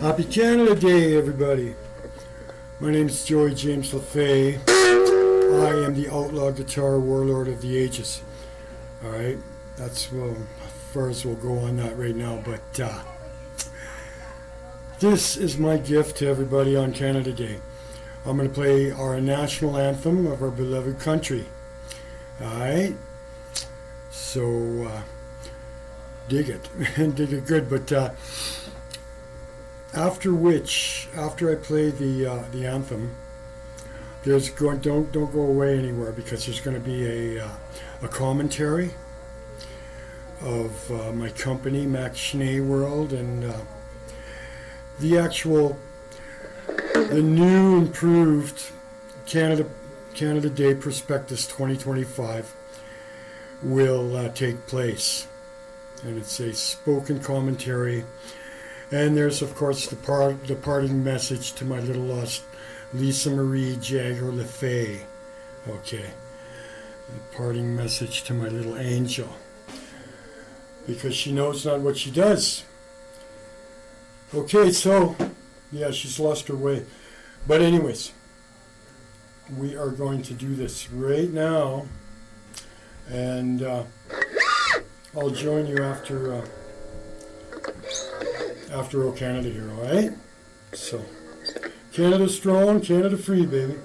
Happy Canada Day, everybody. My name is Joey James Lafay. I am the outlaw guitar warlord of the ages. Alright, that's well, as far as we'll go on that right now, but this is my gift to everybody on Canada Day. I'm going to play our national anthem of our beloved country. Alright, so dig it, dig it good, but after I play the anthem, don't go away anywhere, because there's going to be a commentary of my company, MACKSHNAYWORLD, and the new improved Canada Day Prospectus 2025 will take place, and it's a spoken commentary. And there's, of course, the parting message to my little lost Lisa Marie Jagger Lafay. Okay. The parting message to my little angel. Because she knows not what she does. Okay, so, yeah, she's lost her way. But anyways, we are going to do this right now. And I'll join you after O Canada here, alright? So, Canada strong, Canada free, baby.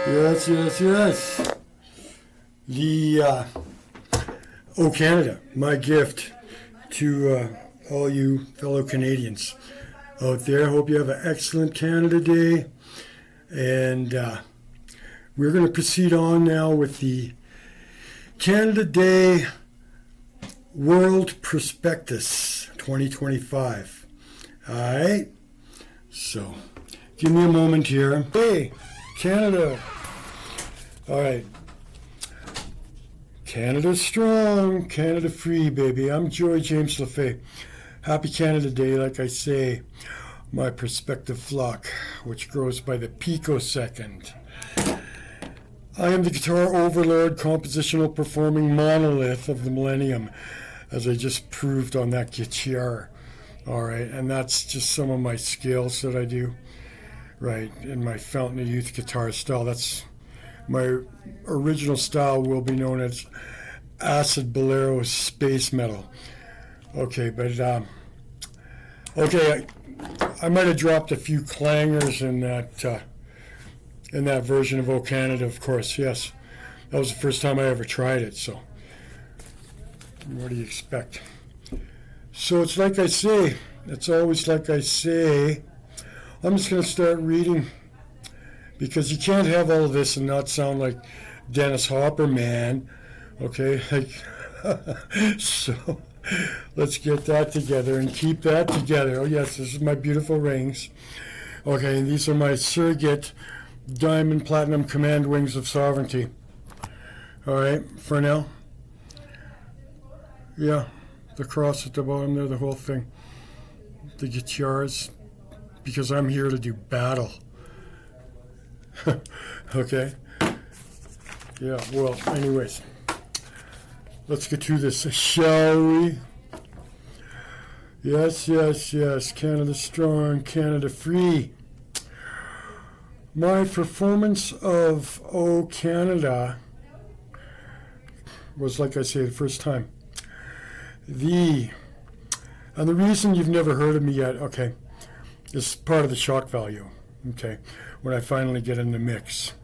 Yes, yes, yes. The Oh Canada, my gift to all you fellow Canadians out there. Hope you have an excellent Canada Day. And we're going to proceed on now with the Canada Day World Prospectus 2025. All right. So, give me a moment here. Hey, Canada. All right. Canada strong, Canada free, baby. I'm Joey James Lafay. Happy Canada Day, like I say. My prospective flock, which grows by the picosecond. I am the guitar overlord, compositional performing monolith of the millennium, as I just proved on that guitar. All right, and that's just some of my skills that I do, right, in my Fountain of Youth guitar style. That's my original style will be known as acid bolero space metal. Okay, but okay, I might have dropped a few clangers in that version of O Canada, of course. Yes, that was the first time I ever tried it. So, what do you expect? So it's like I say. It's always like I say. I'm just going to start reading. Because you can't have all of this and not sound like Dennis Hopper, man. Okay? So, let's get that together and keep that together. Oh, yes, this is my beautiful rings. Okay, and these are my Surrogate Diamond Platinum Command Wings of Sovereignty. All right, for now. Yeah, the cross at the bottom there, the whole thing. The guitars, because I'm here to do battle. Okay. Yeah, well, anyways. Let's get to this, shall we? Yes, yes, yes. Canada strong, Canada free. My performance of O Canada was, like I say, the first time. And the reason you've never heard of me yet, okay, is part of the shock value. Okay, when I finally get in the mix.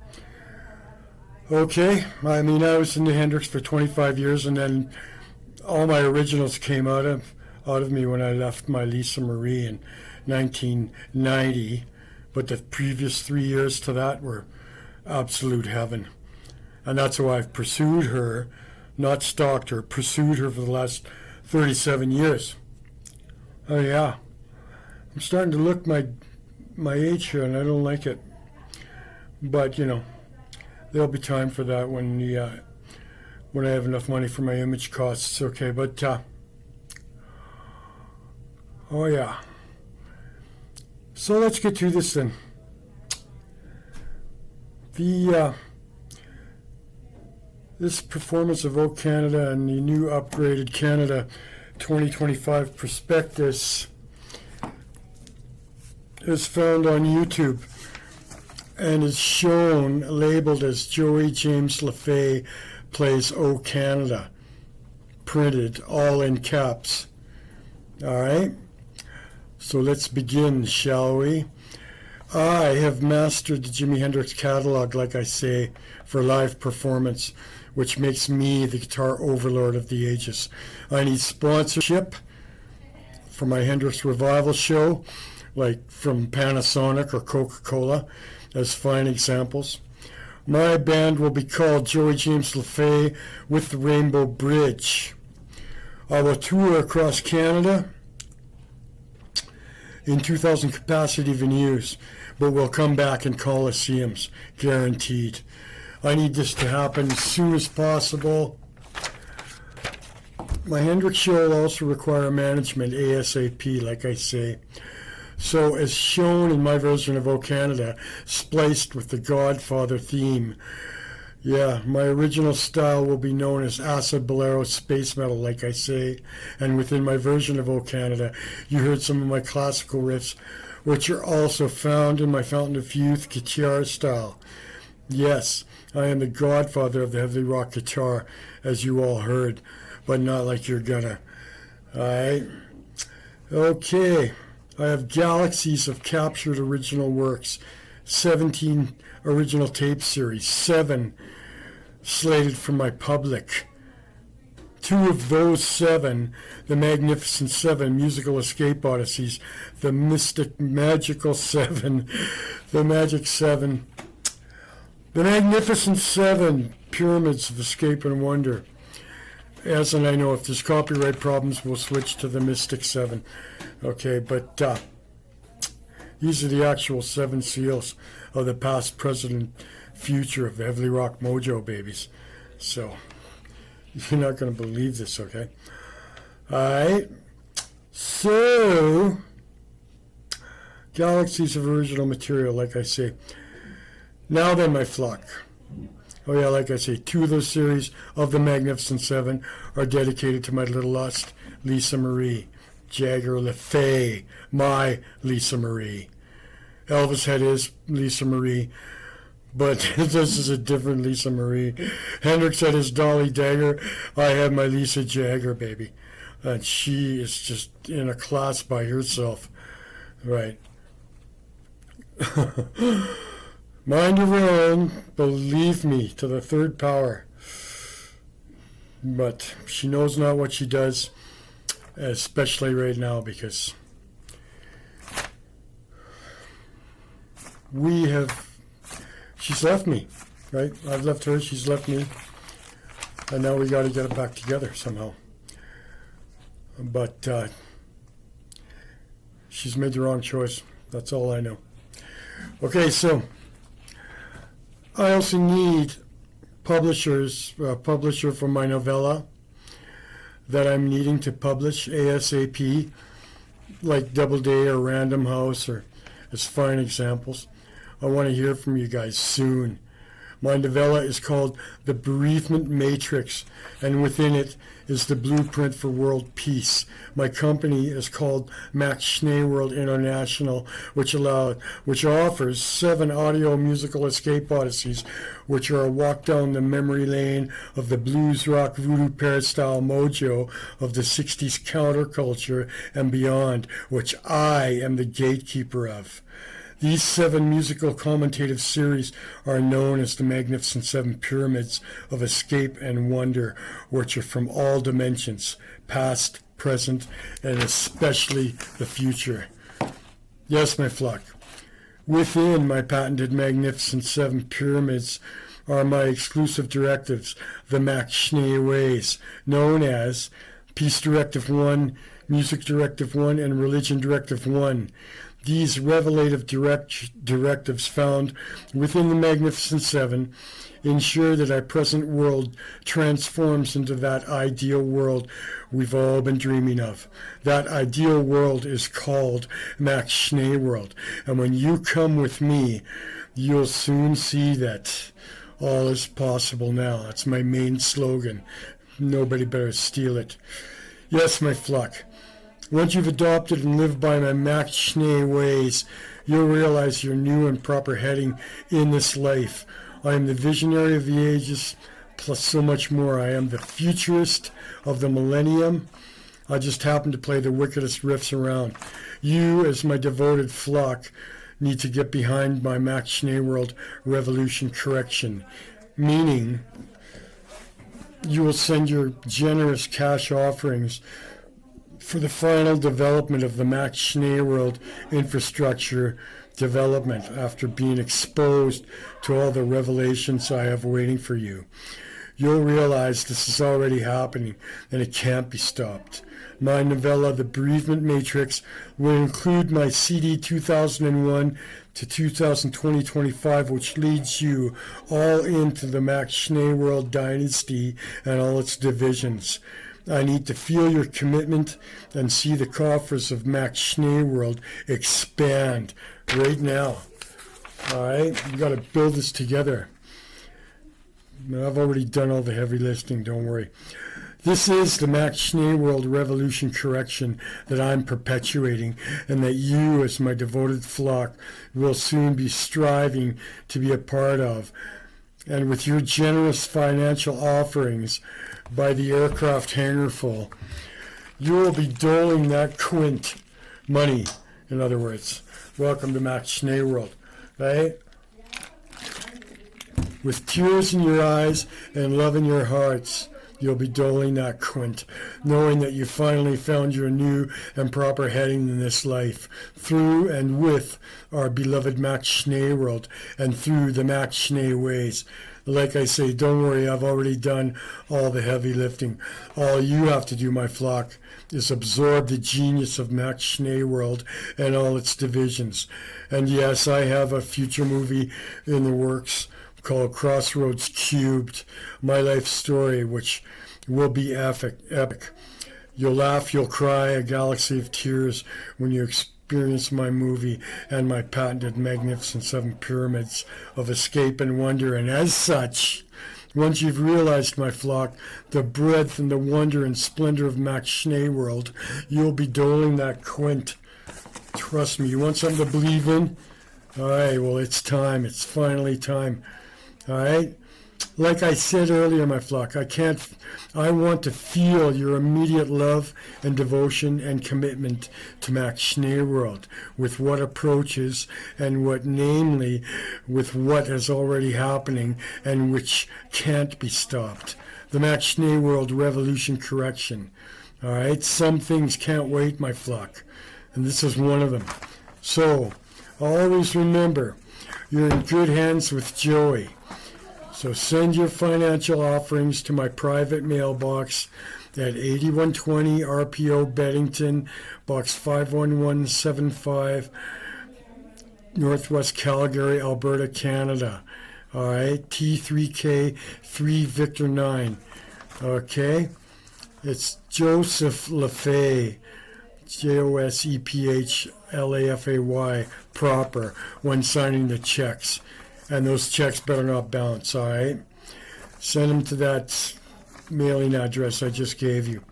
Okay, I mean, I was into Hendrix for 25 years, and then all my originals came out of me when I left my Lisa Marie in 1990, but the previous 3 years to that were absolute heaven. And that's why I've pursued her, not stalked her, pursued her for the last 37 years. Oh yeah, I'm starting to look my age here, and I don't like it. But, you know, there'll be time for that when I have enough money for my image costs. Okay, but, oh yeah. So let's get to this then. This performance of O Canada and the new upgraded Canada 2025 Prospectus is found on YouTube and is shown labeled as Joey James Lafay Plays O Canada, printed all in caps. All right, so let's begin, shall we? I have mastered the Jimi Hendrix catalog, like I say, for live performance, which makes me the guitar overlord of the ages. I need sponsorship for my Hendrix Revival show, like from Panasonic or Coca-Cola, as fine examples. My band will be called Joey James Lafay with the Rainbow Bridge. I will tour across Canada in 2,000 capacity venues, but we'll come back in coliseums, guaranteed. I need this to happen as soon as possible. My Hendrix show will also require management ASAP, like I say. So, as shown in my version of O Canada, spliced with the Godfather theme. Yeah, my original style will be known as acid bolero space metal, like I say. And within my version of O Canada, you heard some of my classical riffs, which are also found in my Fountain of Youth guitar style. Yes, I am the godfather of the heavy rock guitar, as you all heard, but not like you're gonna. Alright? Okay. I have galaxies of captured original works 17 original tape series, 7 slated for my public. 2 of those 7, the Magnificent 7 Musical Escape Odysseys, the Mystic Magical 7, the Magic 7, the Magnificent 7 Pyramids of Escape and Wonder. As and I know, if there's copyright problems, we'll switch to the Mystic 7. Okay, but these are the actual 7 seals of the past, present, future of the Heavily Rock Mojo babies. So, you're not going to believe this, okay? Alright. So, galaxies of original material, like I say. Now then, my flock. Oh yeah, like I say, 2 of those series of the Magnificent 7 are dedicated to my little lust, Lisa Marie. Jagger Lafay, my Lisa Marie. Elvis had his Lisa Marie, but this is a different Lisa Marie. Hendrix had his Dolly Dagger. I have my Lisa Jagger, baby. And she is just in a class by herself. Right. Mind your own, believe me, to the 3rd power. But she knows not what she does, especially right now, because she's left me, right? I've left her, she's left me, and now we got to get it back together somehow. But she's made the wrong choice. That's all I know. Okay, so I also need publisher for my novella that I'm needing to publish ASAP, like Doubleday or Random House, or as fine examples. I want to hear from you guys soon. My novella is called The Bereavement Matrix, and within it is the blueprint for world peace. My company is called MACKSHNAYWORLD International, which offers 7 audio musical escape odysseys, which are a walk down the memory lane of the blues, rock, voodoo, parrot-style mojo of the 60s counterculture and beyond, which I am the gatekeeper of. These 7 musical commentative series are known as the Magnificent 7 Pyramids of Escape and Wonder, which are from all dimensions, past, present, and especially the future. Yes, my flock, within my patented Magnificent 7 Pyramids are my exclusive directives, the MACKSHNAY ways, known as Peace Directive 1, Music Directive 1, and Religion Directive 1. These revelative directives found within the Magnificent 7 ensure that our present world transforms into that ideal world we've all been dreaming of. That ideal world is called MACKSHNAYWORLD. And when you come with me, you'll soon see that all is possible now. That's my main slogan. Nobody better steal it. Yes, my flock. Once you've adopted and lived by my MACKSHNAY ways, you'll realize your new and proper heading in this life. I am the visionary of the ages, plus so much more. I am the futurist of the millennium. I just happen to play the wickedest riffs around. You, as my devoted flock, need to get behind my MACKSHNAYWORLD Revolution Correction, meaning you will send your generous cash offerings for the final development of the MACKSHNAYWORLD infrastructure development after being exposed to all the revelations I have waiting for you. You'll realize this is already happening and it can't be stopped. My novella, The Bereavement Matrix, will include my CD 2001 to 2020-25, which leads you all into the MACKSHNAYWORLD dynasty and all its divisions. I need to feel your commitment and see the coffers of MACKSHNAYWORLD expand right now. All right? We've got to build this together. I've already done all the heavy lifting, don't worry. This is the MACKSHNAYWORLD Revolution Correction that I'm perpetuating, and that you, as my devoted flock, will soon be striving to be a part of. And with your generous financial offerings by the aircraft hangarful, you will be doling that quint money, in other words. Welcome to MACKSHNAYWORLD. right? With tears in your eyes and love in your hearts, you'll be doling that quint, knowing that you finally found your new and proper heading in this life, through and with our beloved MACKSHNAYWORLD, and through the MACKSHNAY ways. Like I say, don't worry, I've already done all the heavy lifting. All you have to do, my flock, is absorb the genius of MACKSHNAYWORLD and all its divisions. And yes, I have a future movie in the works called Crossroads Cubed, my life story, which will be epic. You'll laugh, you'll cry, a galaxy of tears when you experience my movie and my patented magnificent 7 pyramids of escape and wonder. And as such, once you've realized, my flock, the breadth and the wonder and splendor of MACKSHNAYWORLD, you'll be doling that quint. Trust me, you want something to believe in? All right, well, it's time. It's finally time. All right? Like I said earlier, my flock, I want to feel your immediate love and devotion and commitment to MACKSHNAYWORLD, with what approaches and what, namely, with what is already happening and which can't be stopped. The MACKSHNAYWORLD revolution correction. All right? Some things can't wait, my flock, and this is one of them. So, always remember, you're in good hands with Joey. So send your financial offerings to my private mailbox at 8120 RPO Beddington, Box 51175, Northwest Calgary, Alberta, Canada. All right, T3K 3 Victor 9. Okay, it's Joseph Lafay, JOSEPH proper, when signing the checks. And those checks better not bounce, all right? Send them to that mailing address I just gave you,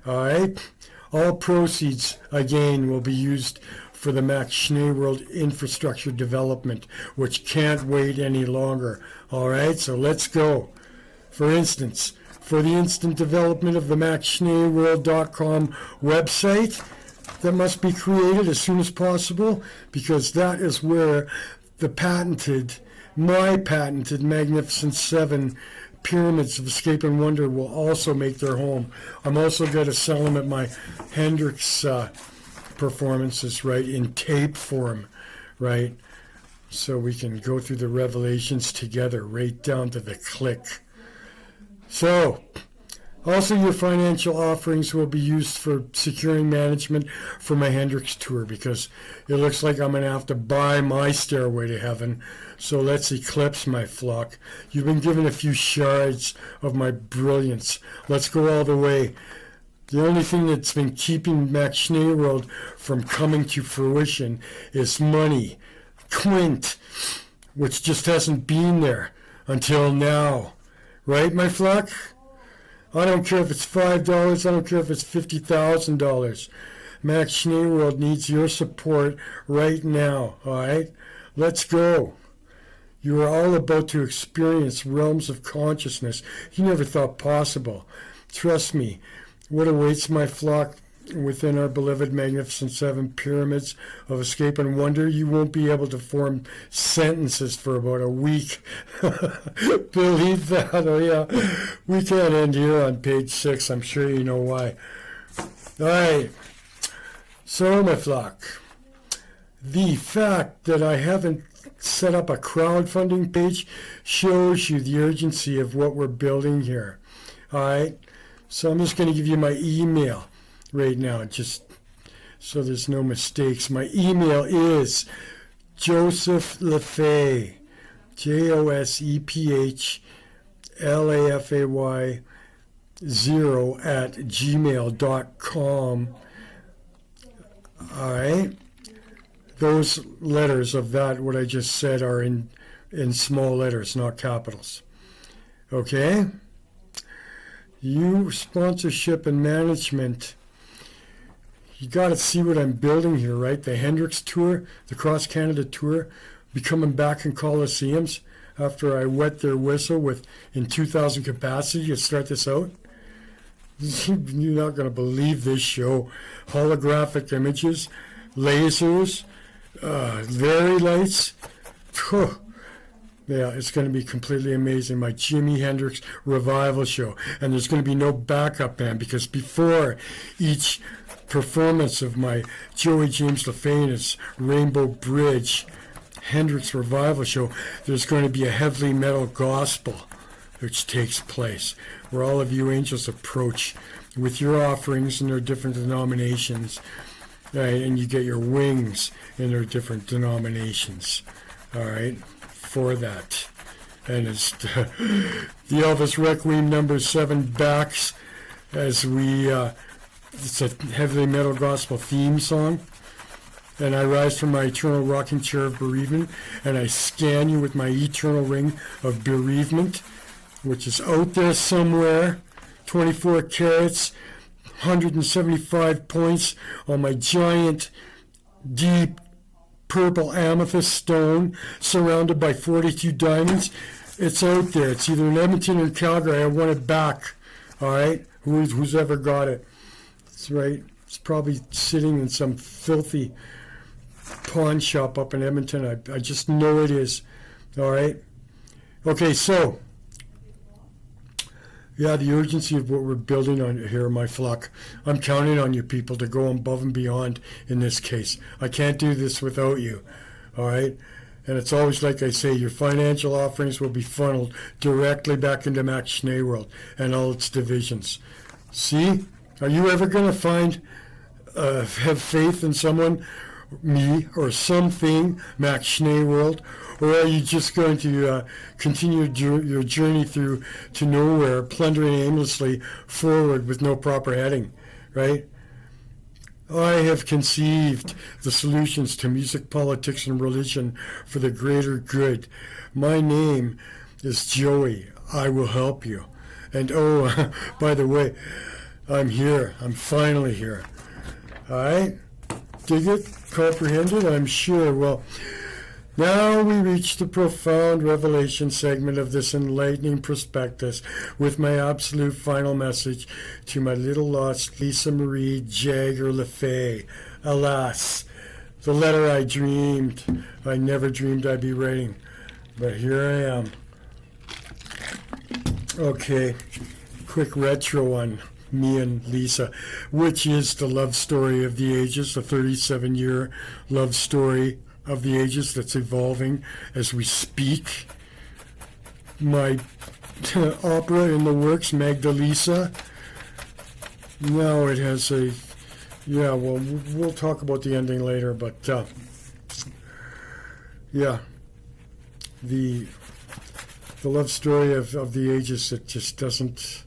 all right? All proceeds, again, will be used for the MACKSHNAYWORLD infrastructure development, which can't wait any longer, all right? So let's go. For instance, for the instant development of the MACKSHNAYWORLD.com website that must be created as soon as possible, because that is where my patented Magnificent 7 Pyramids of Escape and Wonder will also make their home. I'm also going to sell them at my Hendrix performances, right, in tape form, right, so we can go through the revelations together, right down to the click. So, also your financial offerings will be used for securing management for my Hendrix tour, because it looks like I'm going to have to buy my stairway to heaven. So let's eclipse, my flock. You've been given a few shards of my brilliance. Let's go all the way. The only thing that's been keeping MACKSHNAYWORLD from coming to fruition is money, quint, which just hasn't been there until now. Right, my flock? I don't care if it's $5, I don't care if it's $50,000. MACKSHNAYWORLD needs your support right now, all right? Let's go. You are all about to experience realms of consciousness you never thought possible. Trust me, what awaits, my flock, within our beloved Magnificent 7 Pyramids of Escape and Wonder, you won't be able to form sentences for about a week. Believe that? Oh yeah, we can't end here on page 6. I'm sure you know why. All right. So, my flock, the fact that I haven't set up a crowdfunding page shows you the urgency of what we're building here. All right. So I'm just going to give you my email right now, just so there's no mistakes. My email is Joseph Lafay, JOSEPHLAFAY 0 at gmail.com. All right. Those letters of that, what I just said, are in small letters, not capitals. Okay? You, sponsorship and management, you got to see what I'm building here, right? The Hendrix tour, the Cross Canada tour, be coming back in Coliseums after I wet their whistle with in 2,000 capacity to start this out. You're not going to believe this show. Holographic images, lasers, very lights. Whew. Yeah, it's going to be completely amazing. My Jimi Hendrix revival show. And there's going to be no backup band, because before each performance of my Joey James Lafay and his Rainbow Bridge Hendrix revival show, there's going to be a heavy metal gospel which takes place, where all of you angels approach with your offerings in their different denominations, right, and you get your wings in their different denominations, all right, for that. And it's the Elvis Requiem number 7 backs as we, it's a heavy metal gospel theme song. And I rise from my eternal rocking chair of bereavement, and I scan you with my eternal ring of bereavement, which is out there somewhere, 24 carats, 175 points on my giant, deep, purple amethyst stone, surrounded by 42 diamonds. It's out there. It's either in Edmonton or Calgary. I want it back. All right? Who's ever got it? That's right. It's probably sitting in some filthy pawn shop up in Edmonton. I just know it is. All right? Okay, so, yeah, the urgency of what we're building on here, my flock. I'm counting on you people to go above and beyond in this case. I can't do this without you. All right? And it's always like I say, your financial offerings will be funneled directly back into MACKSHNAYWORLD and all its divisions. See? Are you ever going to have faith in someone, me, or something, MACKSHNAYWORLD? Or are you just going to continue your journey through to nowhere, plundering aimlessly forward with no proper heading, right? I have conceived the solutions to music, politics, and religion for the greater good. My name is Joey. I will help you. And oh, by the way, I'm here. I'm finally here. All right? Dig it? Comprehend it? I'm sure. Well, now we reach the profound revelation segment of this enlightening prospectus with my absolute final message to my little lost Lisa Marie Jagger Lafay. Alas, the letter I dreamed, I never dreamed I'd be writing, but here I am. Okay, quick retro on me and Lisa, which is the love story of the ages, the 37-year love story of the ages that's evolving as we speak. My opera in the works, Magdalisa. Now it has a, yeah, well, we'll talk about the ending later, but yeah, the love story of the ages that just doesn't,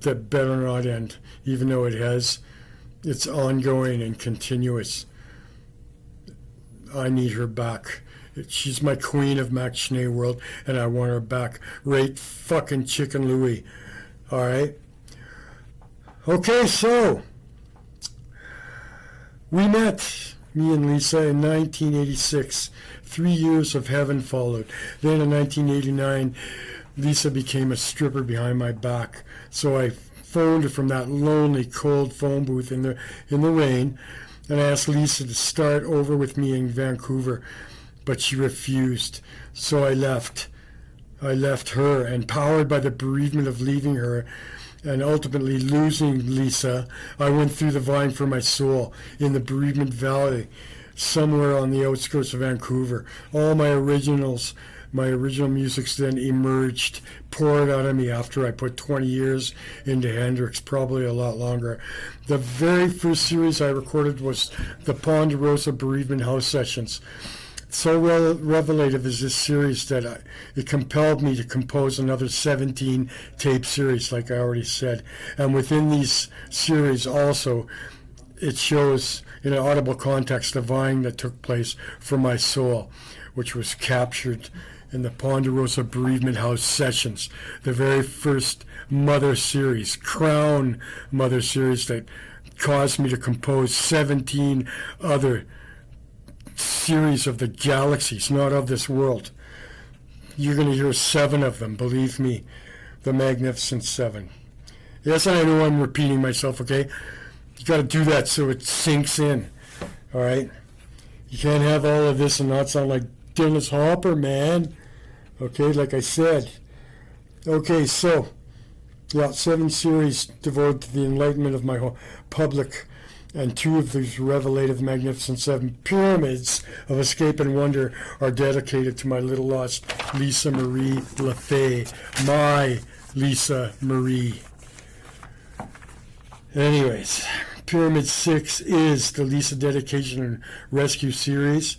that better not end, even though it has. It's ongoing and continuous. I need her back. She's my queen of MACKSHNAYWORLD, and I want her back. Right fucking Chicken Louie. All right? Okay, so we met, me and Lisa, in 1986. 3 years of heaven followed. Then in 1989, Lisa became a stripper behind my back. So I phoned her from that lonely, cold phone booth in the rain, and I asked Lisa to start over with me in Vancouver, but she refused. So I left. I left her, and powered by the bereavement of leaving her and ultimately losing Lisa, I went through the vine for my soul in the bereavement valley, somewhere on the outskirts of Vancouver. All my original musics then emerged, poured out of me after I put 20 years into Hendrix, probably a lot longer. The very first series I recorded was the Ponderosa Bereavement House Sessions. So revelative is this series that it compelled me to compose another 17 tape series, like I already said. And within these series also, it shows in an audible context the vying that took place for my soul, which was captured in the Ponderosa Bereavement House Sessions, the very first Mother series, Crown Mother series that caused me to compose 17 other series of the galaxies, not of this world. You're going to hear 7 of them, believe me, the Magnificent 7. Yes, I know I'm repeating myself, okay? You got to do that so it sinks in, all right? You can't have all of this and not sound like Dennis Hopper, man. Okay, like I said. Okay, so, yeah, 7 series devoted to the enlightenment of my public, and 2 of these revelative, magnificent 7 pyramids of escape and wonder are dedicated to my little lost Lisa Marie Lafay, my Lisa Marie. Anyways, Pyramid 6 is the Lisa Dedication and Rescue series,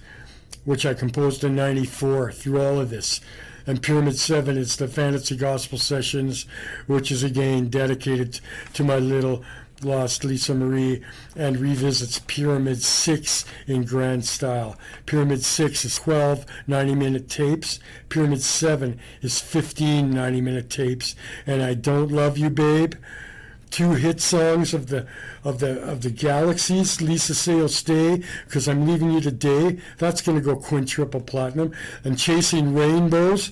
which I composed in '94 through all of this. And Pyramid 7 is the Fantasy Gospel Sessions, which is again dedicated to my little lost Lisa Marie, and revisits Pyramid 6 in grand style. Pyramid 6 is 12 90-minute tapes. Pyramid 7 is 15 90-minute tapes. And I Don't Love You, Babe, 2 hit songs of the Galaxies. Lisa Say You'll Stay, Because I'm Leaving You Today. That's going to go quintuple platinum. And Chasing Rainbows,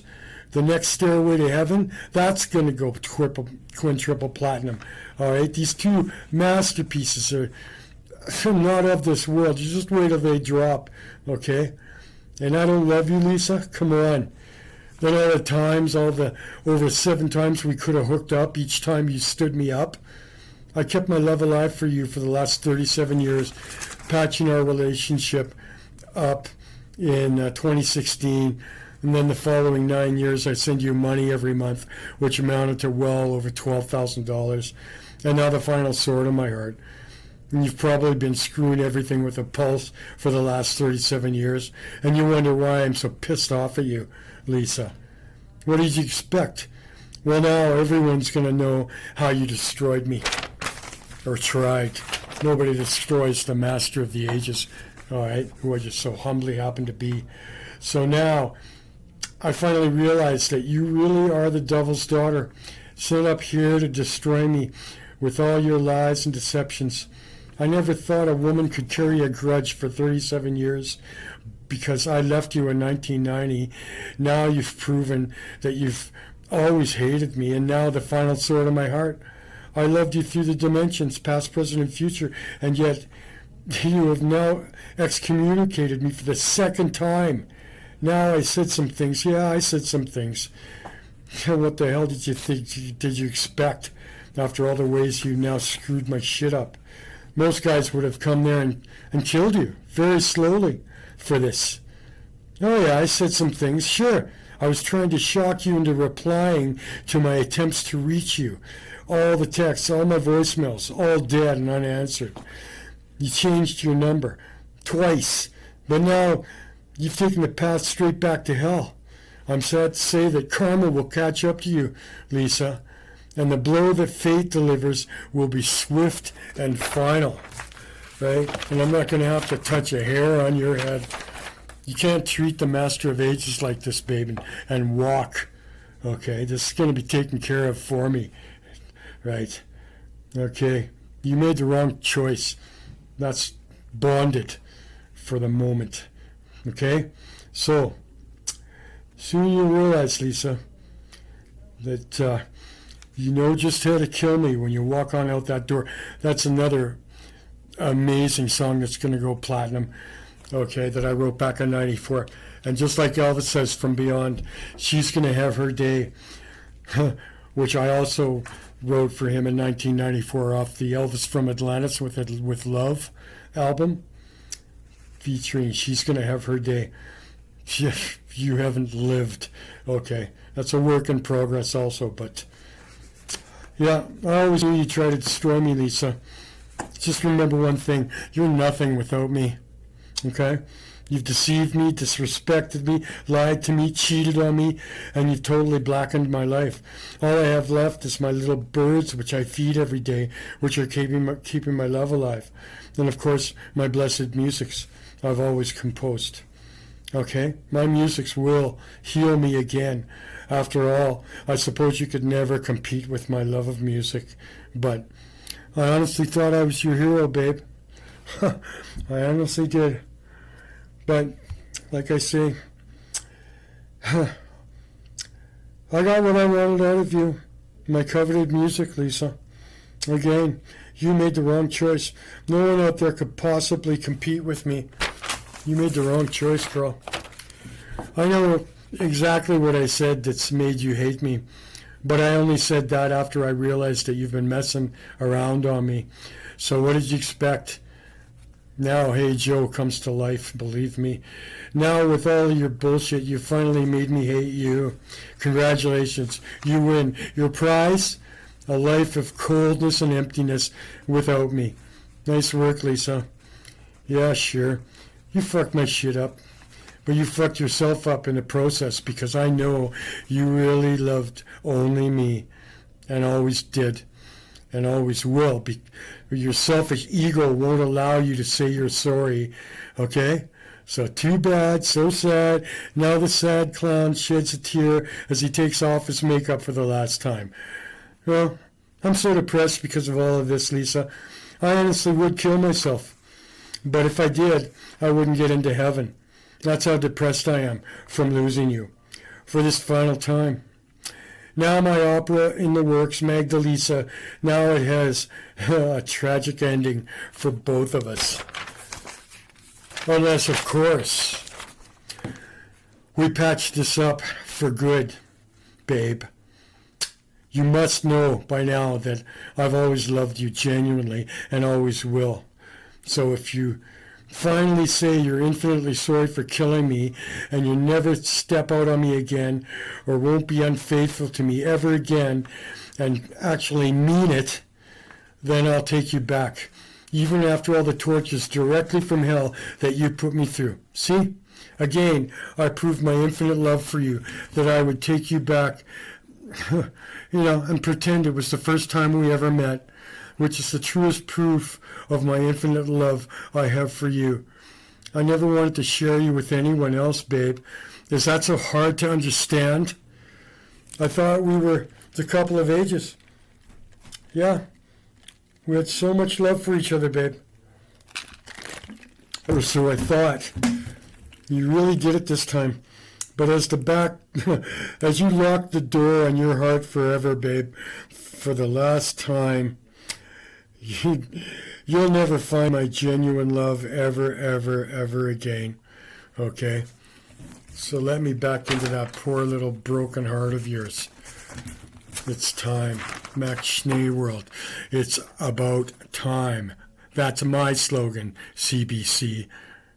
The Next Stairway to Heaven, that's going to go quintuple platinum. All right, these 2 masterpieces are not of this world. You just wait till they drop, okay? And I Don't Love You, Lisa? Come on. Then all the times, all the over 7 times we could have hooked up, each time you stood me up. I kept my love alive for you for the last 37 years, patching our relationship up in 2016. And then the following 9 years, I send you money every month, which amounted to well over $12,000. And now the final sword in my heart. And you've probably been screwing everything with a pulse for the last 37 years. And you wonder why I'm so pissed off at you, Lisa. What did you expect? Well, now everyone's going to know how you destroyed me. Or tried. Nobody destroys the master of the ages, all right, who I just so humbly happen to be. So now, I finally realized that you really are the devil's daughter, sent up here to destroy me with all your lies and deceptions. I never thought a woman could carry a grudge for 37 years because I left you in 1990. Now you've proven that you've always hated me, and now the final sword in my heart. I loved you through the dimensions, past, present, and future, and yet you have now excommunicated me for the 2nd time. Now I said some things. Yeah, I said some things. What the hell did you think? Did you expect? After all the ways you now screwed my shit up. Most guys would have come there and killed you very slowly for this. Oh yeah, I said some things. Sure, I was trying to shock you into replying to my attempts to reach you. All the texts, all my voicemails, all dead and unanswered. You changed your number twice, but now you've taken the path straight back to hell. I'm sad to say that karma will catch up to you, Lisa, and the blow that fate delivers will be swift and final, right? And I'm not going to have to touch a hair on your head. You can't treat the master of ages like this, babe, and walk, okay? This is going to be taken care of for me, right? Okay, you made the wrong choice. That's bonded for the moment, okay? So, soon you'll realize, Lisa, that you know just how to kill me when you walk on out that door. That's another amazing song that's going to go platinum, okay, that I wrote back in '94. And just like Elvis says from Beyond, she's going to have her day, which I also wrote for him in 1994 off the Elvis from Atlantis with Love album, featuring She's Going to Have Her Day. You haven't lived. Okay, that's a work in progress also, but yeah, I always knew you tried to destroy me, Lisa. Just remember one thing, you're nothing without me, okay? You've deceived me, disrespected me, lied to me, cheated on me, and you've totally blackened my life. All I have left is my little birds, which I feed every day, which are keeping my love alive. And of course, my blessed musics I've always composed. Okay? My musics will heal me again. After all, I suppose you could never compete with my love of music. But I honestly thought I was your hero, babe. I honestly did. But, like I say, I got what I wanted out of you. My coveted music, Lisa. Again, you made the wrong choice. No one out there could possibly compete with me. You made the wrong choice, girl. I know exactly what I said that's made you hate me, but I only said that after I realized that you've been messing around on me. So what did you expect? Now, Hey Joe comes to life, believe me. Now, with all of your bullshit, you finally made me hate you. Congratulations, you win. Your prize? A life of coldness and emptiness without me. Nice work, Lisa. Yeah, sure. You fucked my shit up. But you fucked yourself up in the process, because I know you really loved only me, and always did, and always will. Your selfish ego won't allow you to say you're sorry, okay? So too bad, so sad. Now the sad clown sheds a tear as he takes off his makeup for the last time. Well, I'm so depressed because of all of this, Lisa. I honestly would kill myself. But if I did, I wouldn't get into heaven. That's how depressed I am from losing you for this final time. Now my opera in the works, Magdalisa, now it has a tragic ending for both of us. Unless, of course, we patch this up for good, babe. You must know by now that I've always loved you genuinely and always will. So if you finally say you're infinitely sorry for killing me and you'll never step out on me again or won't be unfaithful to me ever again and actually mean it, then I'll take you back, even after all the tortures directly from hell that you put me through. See? Again, I proved my infinite love for you, that I would take you back, and pretend it was the first time we ever met, which is the truest proof of my infinite love I have for you. I never wanted to share you with anyone else, babe. Is that so hard to understand? I thought we were the couple of ages. Yeah, we had so much love for each other, babe. Or so I thought. You really did it this time. But as you locked the door on your heart forever, babe, for the last time, you'll never find my genuine love ever, ever, ever again. Okay? So let me back into that poor little broken heart of yours. It's time. MACKSHNAYWORLD. It's about time. That's my slogan, CBC.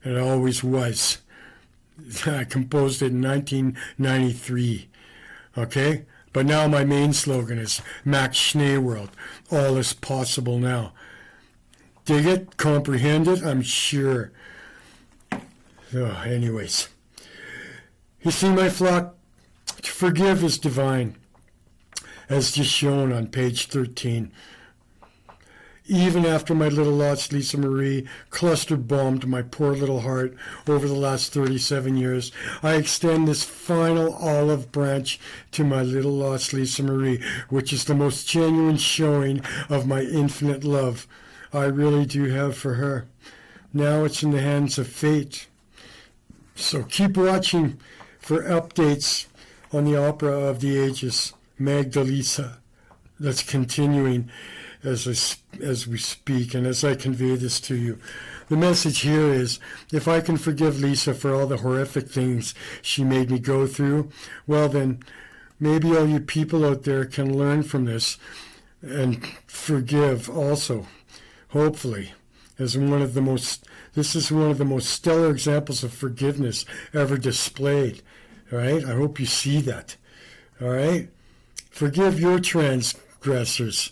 It always was. I composed it in 1993. Okay? But now my main slogan is MACKSHNAYWORLD. All is possible now. Dig it? Comprehend it? I'm sure. Anyways. You see, my flock, to forgive is divine, as just shown on page 13. Even after my little lost Lisa Marie cluster-bombed my poor little heart over the last 37 years, I extend this final olive branch to my little lost Lisa Marie, which is the most genuine showing of my infinite love I really do have for her. Now it's in the hands of fate. So keep watching for updates on the opera of the ages, Magdalisa, that's continuing as we speak and as I convey this to you. The message here is, if I can forgive Lisa for all the horrific things she made me go through, well then, maybe all you people out there can learn from this and forgive also, hopefully, as this is one of the most stellar examples of forgiveness ever displayed. All right? I hope you see that. All right? Forgive your transgressors,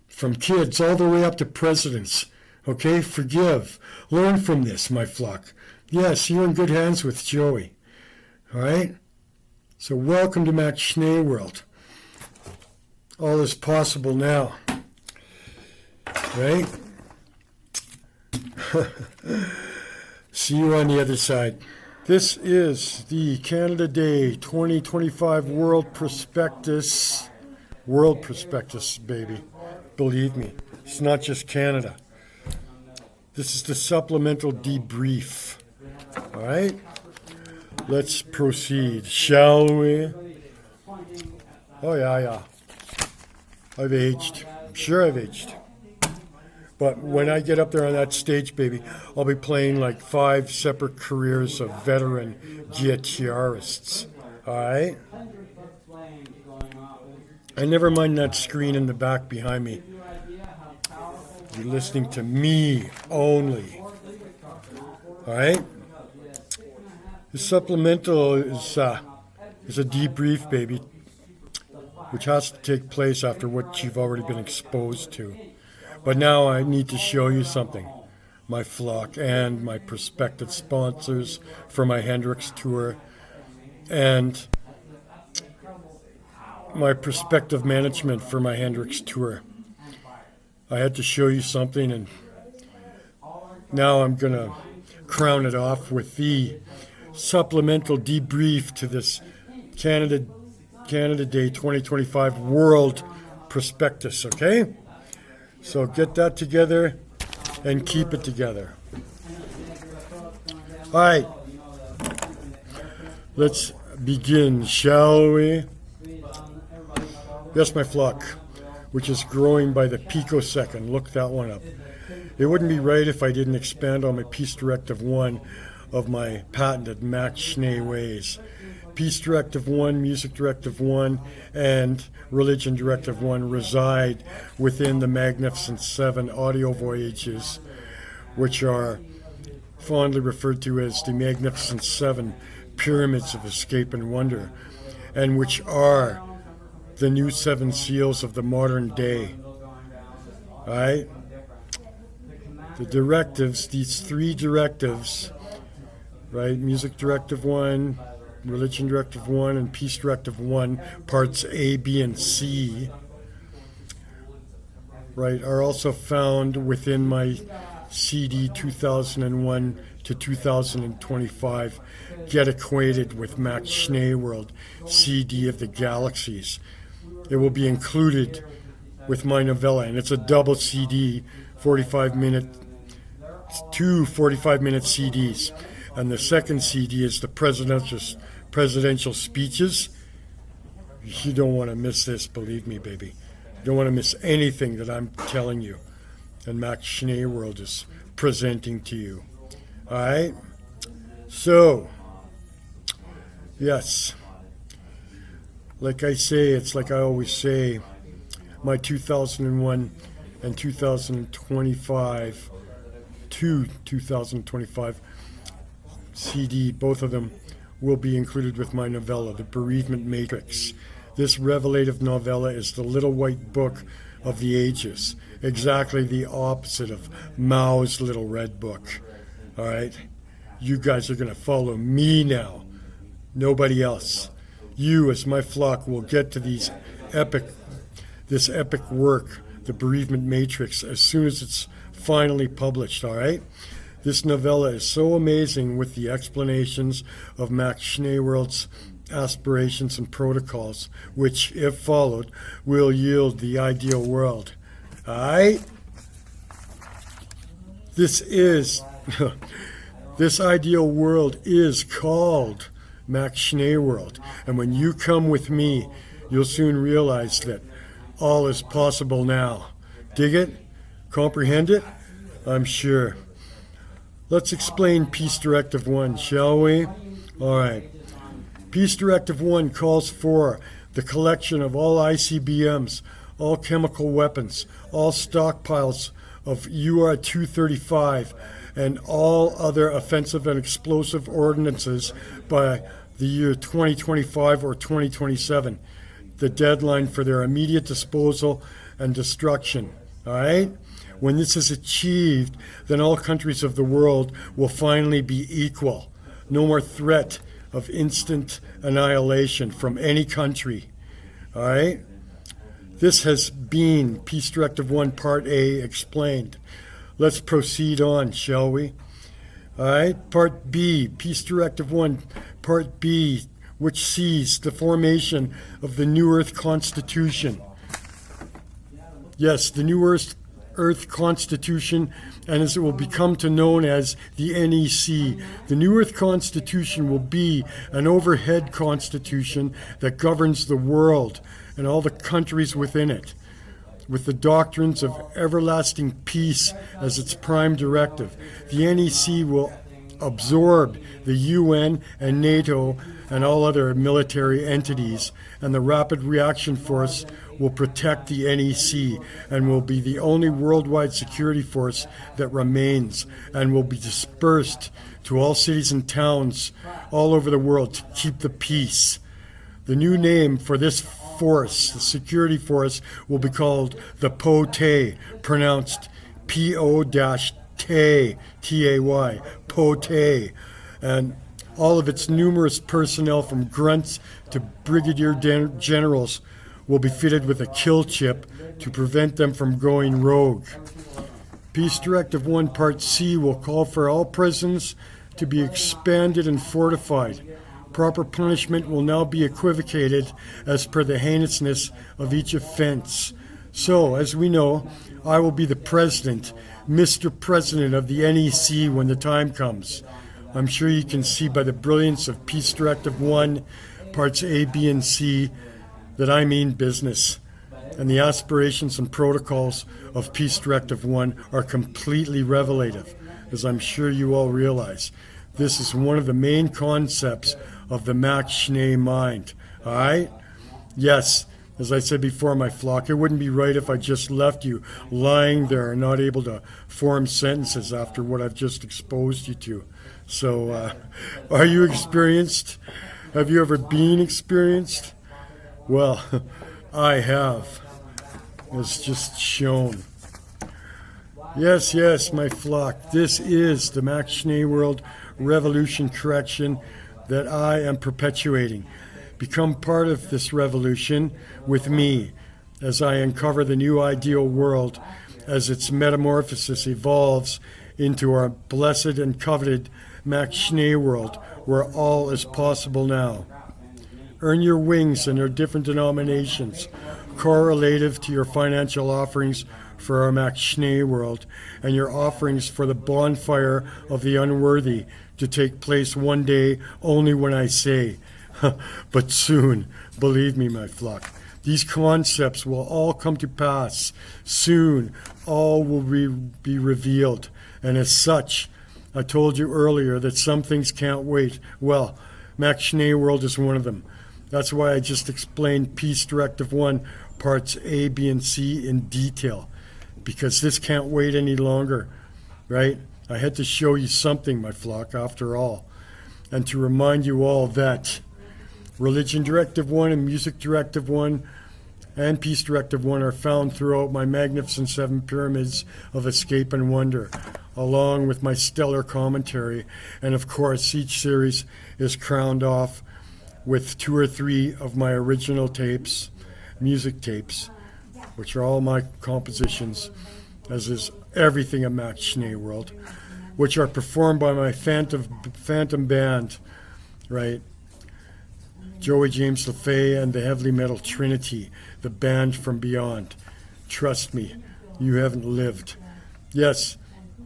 from kids all the way up to presidents. Okay? Forgive. Learn from this, my flock. Yes, you're in good hands with Joey. All right? So welcome to MACKSHNAYWORLD. All is possible now. Right? See you on the other side. This is the Canada Day 2025 World Prospectus. World Prospectus, baby. Believe me, it's not just Canada. This is the supplemental debrief. All right? Let's proceed, shall we? Oh, yeah. I've aged. Sure, I've aged. But when I get up there on that stage, baby, I'll be playing like 5 separate careers of veteran guitarists. All right? And never mind that screen in the back behind me. You're listening to me only. All right? The supplemental is a debrief, baby, which has to take place after what you've already been exposed to. But now I need to show you something. My flock and my prospective sponsors for my Hendrix tour and my prospective management for my Hendrix tour. I had to show you something, and now I'm going to crown it off with the supplemental debrief to this Canada Day 2025 World Prospectus, okay? So get that together and keep it together. All right. Let's begin, shall we? Yes, my flock, which is growing by the picosecond. Look that one up. It wouldn't be right if I didn't expand on my Peace Directive 1 of my patented MACKSHNAY ways. Peace Directive 1, Music Directive 1, and Religion Directive 1 reside within the Magnificent Seven audio voyages, which are fondly referred to as the Magnificent Seven Pyramids of Escape and Wonder, and which are the new 7 seals of the modern day. All right? The directives, these 3 directives, right? Music Directive 1, Religion Directive 1, and Peace Directive 1, parts A, B, and C, right, are also found within my CD 2001 to 2025, Get Acquainted with MACKSHNAYWORLD, CD of the Galaxies. It will be included with my novella, and it's a double CD, 45-minute, 2 45-minute CDs. And the second CD is the presidential speeches. You don't want to miss this, believe me, baby. You don't want to miss anything that I'm telling you and MACKSHNAYWORLD is presenting to you. All right? So, yes. Like I say, it's like I always say, my 2001 and 2025 to 2025 CD, both of them will be included with my novella, The Bereavement Matrix. This revelative novella is the little white book of the ages, exactly the opposite of Mao's little red book. All right? You guys are going to follow me now, nobody else. You, as my flock, will get to this epic work, The Bereavement Matrix, as soon as it's finally published, all right? This novella is so amazing with the explanations of MACKSHNAYWORLD's aspirations and protocols, which, if followed, will yield the ideal world. All right? This ideal world is called MACKSHNAYWORLD. And when you come with me, you'll soon realize that all is possible now. Dig it? Comprehend it? I'm sure. Let's explain Peace Directive 1, shall we? All right. Peace Directive 1 calls for the collection of all ICBMs, all chemical weapons, all stockpiles of UR-235, and all other offensive and explosive ordinances by the year 2025 or 2027, the deadline for their immediate disposal and destruction. All right? When this is achieved, then all countries of the world will finally be equal. No more threat of instant annihilation from any country. All right? This has been Peace Directive 1, Part A, explained. Let's proceed on, shall we? All right, Part B, Peace Directive 1, Part B, which sees the formation of the New Earth Constitution. Yes, the New Earth Constitution, and as it will become to known as the NEC. The New Earth Constitution will be an overhead constitution that governs the world and all the countries within it. with the doctrines of everlasting peace as its prime directive. The NEC will absorb the UN and NATO and all other military entities, and the Rapid Reaction Force will protect the NEC and will be the only worldwide security force that remains, and will be dispersed to all cities and towns all over the world to keep the peace. The new name for this force, the security force, will be called the POTAY, pronounced P-O-T-A-Y, T-A-Y, POTAY, and all of its numerous personnel from grunts to brigadier generals will be fitted with a kill chip to prevent them from going rogue. Peace Directive 1 Part C will call for all prisons to be expanded and fortified. Proper punishment will now be equivocated as per the heinousness of each offense. So, as we know, I will be the president, Mr. President of the NEC when the time comes. I'm sure you can see by the brilliance of Peace Directive 1, Parts A, B, and C, that I mean business. And the aspirations and protocols of Peace Directive 1 are completely revelative, as I'm sure you all realize. This is one of the main concepts of the MACKSHNAY mind. All right? Yes, as I said before, my flock, it wouldn't be right if I just left you lying there and not able to form sentences after what I've just exposed you to. So, are you experienced? Have you ever been experienced? Well, I have. It's just shown. Yes, my flock, this is the MACKSHNAYWORLD revolution correction that I am perpetuating. Become part of this revolution with me as I uncover the new ideal world as its metamorphosis evolves into our blessed and coveted MACKSHNAY world, where all is possible now. Earn your wings in their different denominations, correlative to your financial offerings for our MACKSHNAY world, and your offerings for the bonfire of the unworthy to take place one day only when I say, but soon, believe me, my flock. These concepts will all come to pass. Soon, all will be revealed. And as such, I told you earlier that some things can't wait. Well, MACKSHNAYWORLD is one of them. That's why I just explained Peace Directive 1, Parts A, B, and C in detail. Because this can't wait any longer, right? I had to show you something, my flock, after all. And to remind you all that Religion Directive 1 and Music Directive 1 and Peace Directive 1 are found throughout my magnificent 7 pyramids of escape and wonder, along with my stellar commentary. And of course, each series is crowned off with 2 or 3 of my original tapes, music tapes, which are all my compositions, as is everything at MACKSHNAYWORLD, which are performed by my phantom band, right? Joey James Lafay and the Heavily Metal Trinity, the band from beyond. Trust me, you haven't lived. Yes,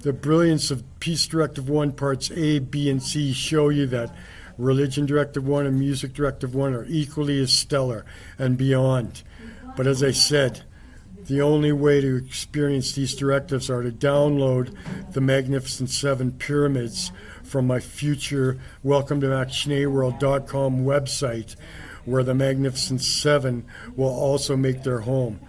the brilliance of Peace Directive 1 Parts A, B, and C show you that Religion Directive 1 and Music Directive 1 are equally as stellar and beyond. But as I said, the only way to experience these directives are to download the Magnificent 7 Pyramids from my future Welcome to MACKSHNAYWORLD.com website, where the Magnificent 7 will also make their home.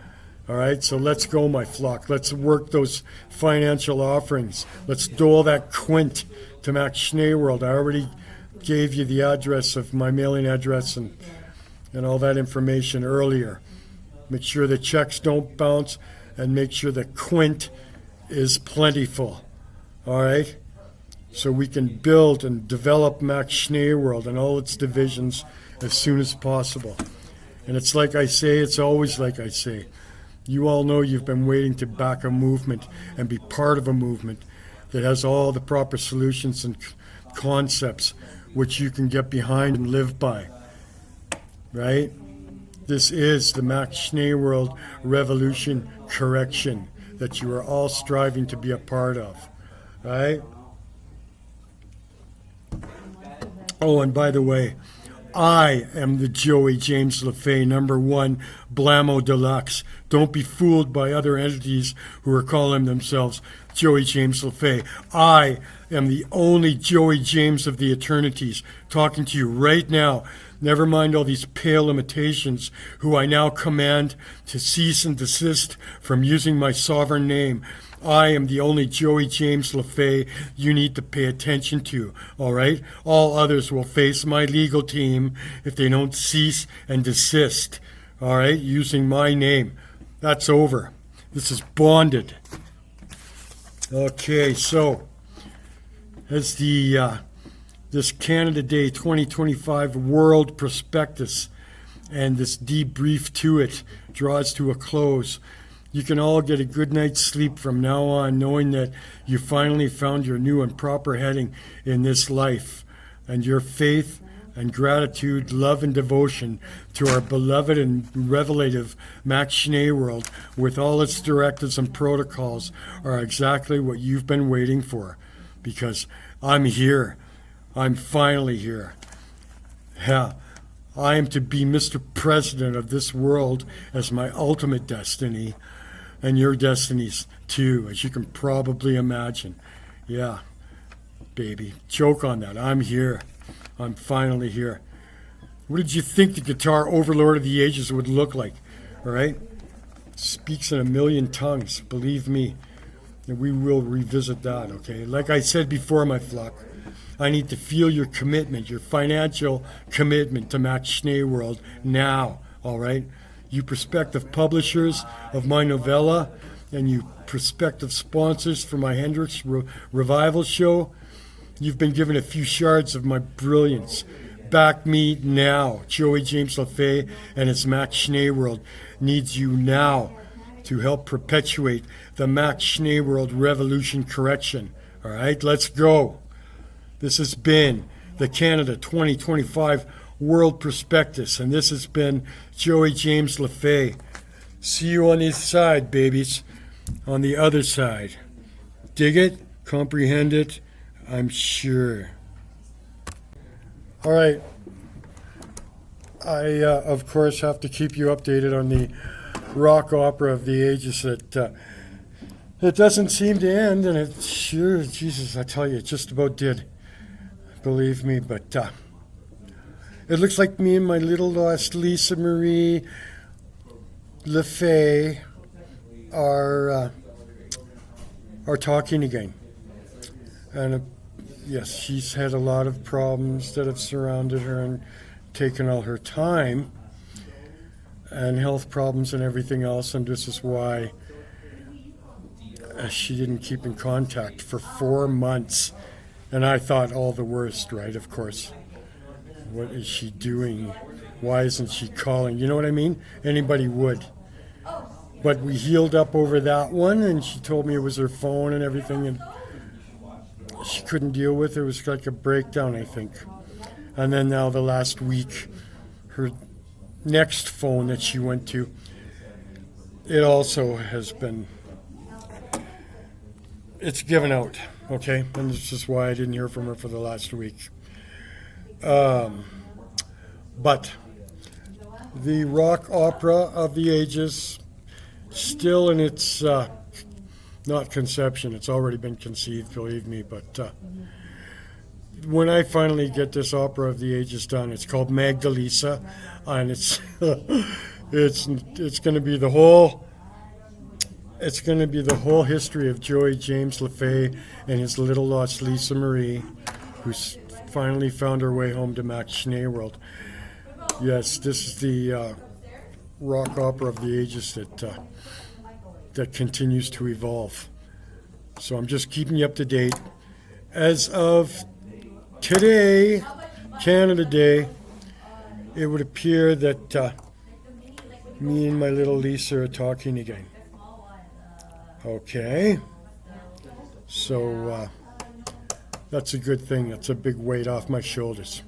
All right, so let's go, my flock. Let's work those financial offerings. Let's dole that quint to MACKSHNAYWORLD. I already gave you the address of my mailing address and all that information earlier. Make sure the checks don't bounce, and make sure the quint is plentiful. All right? So we can build and develop MACKSHNAYWORLD and all its divisions as soon as possible. And it's like I say, it's always like I say. You all know you've been waiting to back a movement and be part of a movement that has all the proper solutions and concepts which you can get behind and live by. Right? This is the MACKSHNAYWORLD revolution correction that you are all striving to be a part of. Right? Oh, and by the way, I am the Joey James Lafay #1 Blammo Deluxe. Don't be fooled by other entities who are calling themselves Joey James Lafay. I am the only Joey James of the eternities talking to you right now. Never mind all these pale imitations who I now command to cease and desist from using my sovereign name. I am the only Joey James Lafay you need to pay attention to, all right? All others will face my legal team if they don't cease and desist, all right, using my name. That's over. This is bonded. Okay, so as this Canada Day 2025 World Prospectus and this debrief to it draws to a close, you can all get a good night's sleep from now on, knowing that you finally found your new and proper heading in this life, and your faith and gratitude, love and devotion to our beloved and revelative MACKSHNAYWORLD with all its directives and protocols are exactly what you've been waiting for, because I'm here. I'm finally here. Yeah, I am to be Mr. President of this world as my ultimate destiny, and your destinies too, as you can probably imagine. Yeah, baby, joke on that. I'm here. I'm finally here. What did you think the guitar overlord of the ages would look like? All right? Speaks in a million tongues, believe me. And we will revisit that, okay? Like I said before, my flock, I need to feel your commitment, your financial commitment to MACKSHNAYWORLD now, all right? You prospective publishers of my novella and you prospective sponsors for my Hendrix Revival show, you've been given a few shards of my brilliance. Back me now. Joey James Lafay and his MACKSHNAYWORLD needs you now to help perpetuate the MACKSHNAYWORLD revolution correction. All right, let's go. This has been the Canada 2025 World Prospectus, and this has been Joey James Lafay. See you on the other side, babies. On the other side. Dig it? Comprehend it? I'm sure. All right. I, of course, have to keep you updated on the rock opera of the ages that it doesn't seem to end, and it sure, Jesus, I tell you, it just about did. Believe me, but it looks like me and my little lost Lisa Marie Lafay are talking again. And yes, she's had a lot of problems that have surrounded her and taken all her time, and health problems and everything else, and this is why she didn't keep in contact for 4 months. And I thought all the worst, right, of course. What is she doing? Why isn't she calling? You know what I mean? Anybody would. But we healed up over that one, and she told me it was her phone and everything, and she couldn't deal with it. It was like a breakdown, I think. And then now the last week, her next phone that she went to, it also has been, it's given out, okay? And this is why I didn't hear from her for the last week. But the rock opera of the ages, still in its, not conception, it's already been conceived, believe me, but when I finally get this opera of the ages done, it's called Magdalisa, and it's going to be the whole history of Joey James Lafay and his little lost Lisa Marie, who's finally found her way home to MACKSHNAYWORLD. Yes, this is the rock opera of the ages that continues to evolve. So I'm just keeping you up to date. As of today, Canada Day, it would appear that me and my little Lisa are talking again. Okay. So that's a good thing. That's a big weight off my shoulders.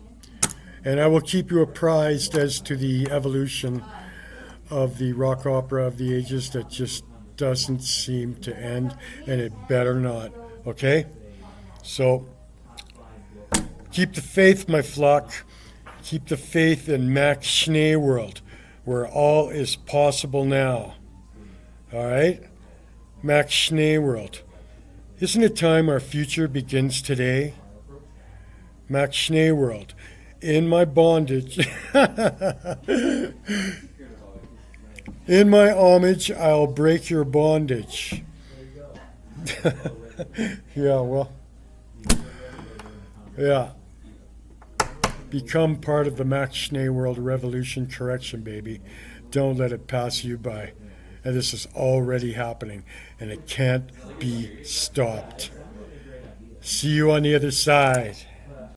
And I will keep you apprised as to the evolution of the rock opera of the ages that just doesn't seem to end, and it better not. Okay? So keep the faith, my flock. Keep the faith in MACKSHNAYWORLD. where all is possible now. All right? MACKSHNAYWORLD. Isn't it time our future begins today? MACKSHNAYWORLD. In my bondage, in my homage, I'll break your bondage. Yeah, well, yeah. Become part of the MACKSHNAYWORLD revolution correction, baby. Don't let it pass you by. And this is already happening, and it can't be stopped. See you on the other side.